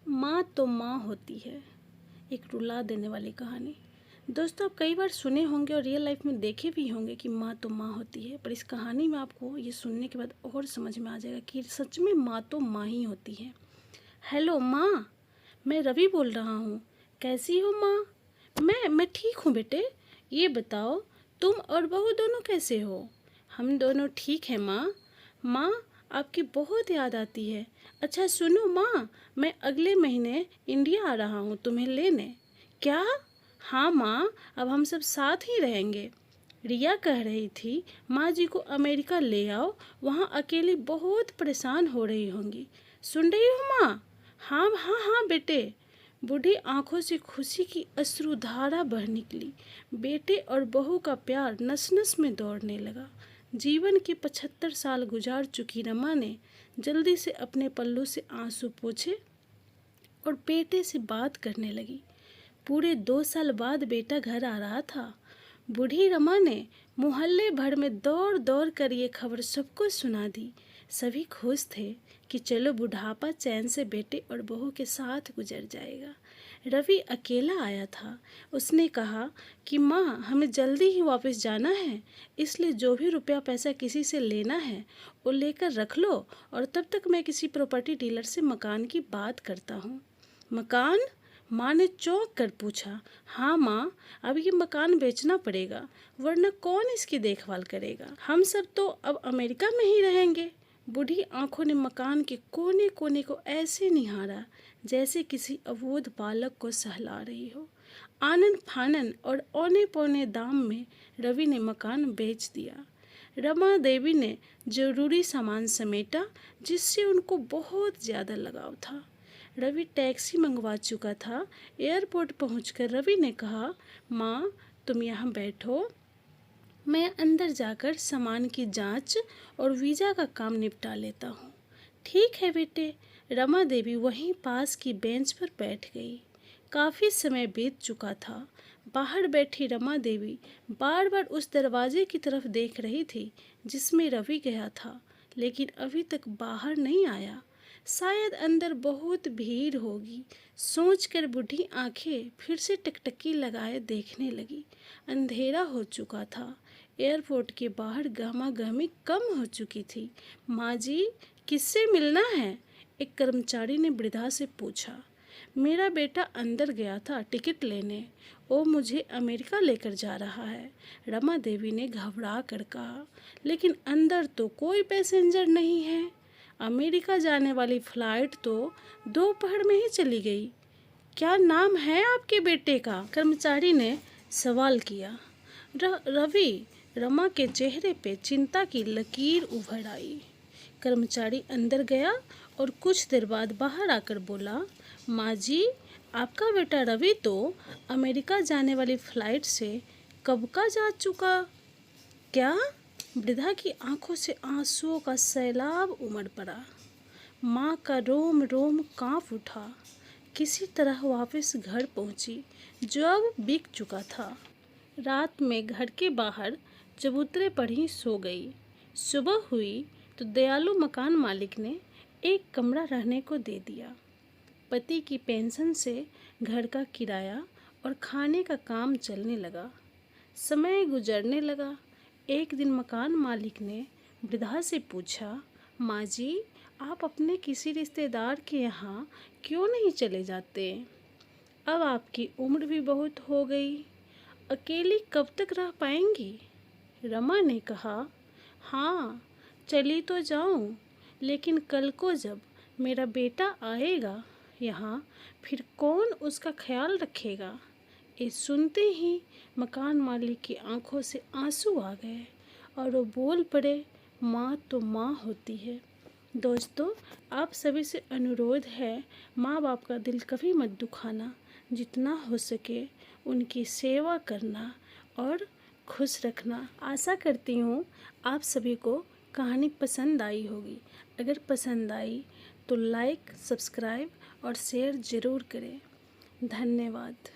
माँ तो माँ होती है, एक रुला देने वाली कहानी। दोस्तों, आप कई बार सुने होंगे और रियल लाइफ में देखे भी होंगे कि माँ तो माँ होती है, पर इस कहानी में आपको ये सुनने के बाद और समझ में आ जाएगा कि सच में माँ तो माँ ही होती है। हेलो माँ, मैं रवि बोल रहा हूँ। कैसी हो माँ? मैं ठीक हूँ बेटे। ये बताओ, तुम और बहू दोनों कैसे हो? हम दोनों ठीक हैं माँ। माँ, आपकी बहुत याद आती है। अच्छा सुनो माँ, मैं अगले महीने इंडिया आ रहा हूँ तुम्हें लेने। क्या? हाँ माँ, अब हम सब साथ ही रहेंगे। रिया कह रही थी माँ जी को अमेरिका ले आओ, वहाँ अकेली बहुत परेशान हो रही होंगी। सुन रही हो माँ? हाँ हाँ हाँ बेटे। बूढ़ी आंखों से खुशी की अश्रुधारा बह निकली। बेटे और बहू का प्यार नस नस में दौड़ने लगा। जीवन के 75 साल गुजार चुकी रमा ने जल्दी से अपने पल्लू से आंसू पोंछे और बेटे से बात करने लगी। पूरे 2 साल बाद बेटा घर आ रहा था। बूढ़ी रमा ने मोहल्ले भर में दौड़ दौड़ कर ये खबर सबको सुना दी। सभी खुश थे कि चलो बुढ़ापा चैन से बेटे और बहू के साथ गुजर जाएगा। रवि अकेला आया था। उसने कहा कि माँ, हमें जल्दी ही वापस जाना है, इसलिए जो भी रुपया पैसा किसी से लेना है वो लेकर रख लो, और तब तक मैं किसी प्रॉपर्टी डीलर से मकान की बात करता हूँ। मकान? माँ ने चौंक कर पूछा। हाँ माँ, अब ये मकान बेचना पड़ेगा, वरना कौन इसकी देखभाल करेगा? हम सब तो अब अमेरिका में ही रहेंगे। बूढ़ी आंखों ने मकान के कोने कोने को ऐसे निहारा जैसे किसी अबोध बालक को सहला रही हो। आनन फानन और औने पौने दाम में रवि ने मकान बेच दिया। रमा देवी ने जरूरी सामान समेटा जिससे उनको बहुत ज़्यादा लगाव था। रवि टैक्सी मंगवा चुका था। एयरपोर्ट पहुंचकर रवि ने कहा, माँ तुम यहाँ बैठो, मैं अंदर जाकर सामान की जांच और वीज़ा का काम निपटा लेता हूँ। ठीक है बेटे। रमा देवी वहीं पास की बेंच पर बैठ गई। काफ़ी समय बीत चुका था। बाहर बैठी रमा देवी बार बार उस दरवाजे की तरफ देख रही थी जिसमें रवि गया था, लेकिन अभी तक बाहर नहीं आया। शायद अंदर बहुत भीड़ होगी, सोचकर बूढ़ी आंखें फिर से टकटकी लगाए देखने लगी। अंधेरा हो चुका था। एयरपोर्ट के बाहर गहमागहमी कम हो चुकी थी। माँ जी, किससे मिलना है? एक कर्मचारी ने वृद्धा से पूछा। मेरा बेटा अंदर गया था टिकट लेने, वो मुझे अमेरिका लेकर जा रहा है, रमा देवी ने घबरा कर कहा। लेकिन अंदर तो कोई पैसेंजर नहीं है। अमेरिका जाने वाली फ्लाइट तो दोपहर में ही चली गई। क्या नाम है आपके बेटे का? कर्मचारी ने सवाल किया। रवि। रमा के चेहरे पे चिंता की लकीर उभर आई। कर्मचारी अंदर गया और कुछ देर बाद बाहर आकर बोला, माँ जी, आपका बेटा रवि तो अमेरिका जाने वाली फ्लाइट से कब का जा चुका। क्या? वृद्धा की आंखों से आंसुओं का सैलाब उमड़ पड़ा। माँ का रोम रोम कांप उठा। किसी तरह वापस घर पहुंची जो अब बिक चुका था। रात में घर के बाहर चबूतरे पर ही सो गई। सुबह हुई तो दयालु मकान मालिक ने एक कमरा रहने को दे दिया। पति की पेंशन से घर का किराया और खाने का काम चलने लगा। समय गुजरने लगा। एक दिन मकान मालिक ने वृद्धा से पूछा, माँ जी, आप अपने किसी रिश्तेदार के यहाँ क्यों नहीं चले जाते? अब आपकी उम्र भी बहुत हो गई, अकेली कब तक रह पाएंगी? रमा ने कहा, हाँ चली तो जाऊं, लेकिन कल को जब मेरा बेटा आएगा यहाँ, फिर कौन उसका ख्याल रखेगा? ये सुनते ही मकान मालिक की आंखों से आंसू आ गए और वो बोल पड़े, माँ तो माँ होती है। दोस्तों, आप सभी से अनुरोध है, माँ बाप का दिल कभी मत दुखाना। जितना हो सके उनकी सेवा करना और खुश रखना। आशा करती हूँ आप सभी को कहानी पसंद आई होगी। अगर पसंद आई तो लाइक, सब्सक्राइब और शेयर ज़रूर करें। धन्यवाद।